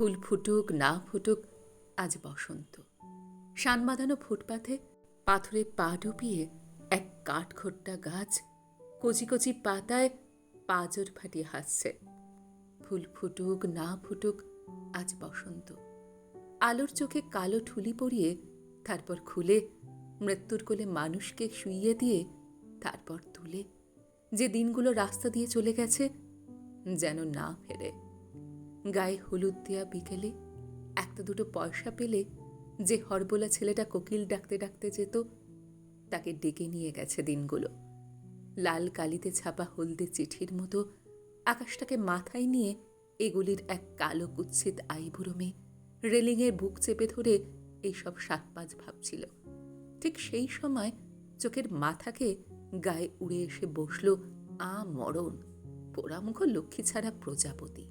ফুল ফুটুক না ফুটুক, আজ বসন্ত। শান বাঁধানো ফুটপাথে পাথরে পা ডুবিয়ে এক কাঠখোট্টা গাছ কচি কচি পাতায় পাঁজর ফাটিয়ে হাসছে। ফুল ফুটুক না ফুটুক, আজ বসন্ত। আলোর চোখে কালো ঠুলি পরিয়ে, তারপর খুলে মৃত্যুর কোলে মানুষকে শুইয়ে দিয়ে, তারপর তুলে যে দিনগুলো রাস্তা দিয়ে চলে গেছে যেন না ফেরে। গায়ে হলুদ দেয়া বিকেলে একটা দুটো পয়সা পেলে যে হরবোলা ছেলেটা কোকিল ডাকতে ডাকতে যেত, তাকে ডেকে নিয়ে গেছে দিনগুলো। লাল কালিতে ছাপা হলদে চিঠির মতো আকাশটাকে মাথায় নিয়ে এগুলির এক কালো কুৎসিত আইবুড়ো মেয়ে রেলিংয়ে বুক চেপে ধরে এইসব সাত পাঁচ ভাবছিল। ঠিক সেই সময় চোখের মাথাকে গায়ে উড়ে এসে বসল মরণ, পোড়ামুখ লক্ষ্মী ছাড়া প্রজাপতি।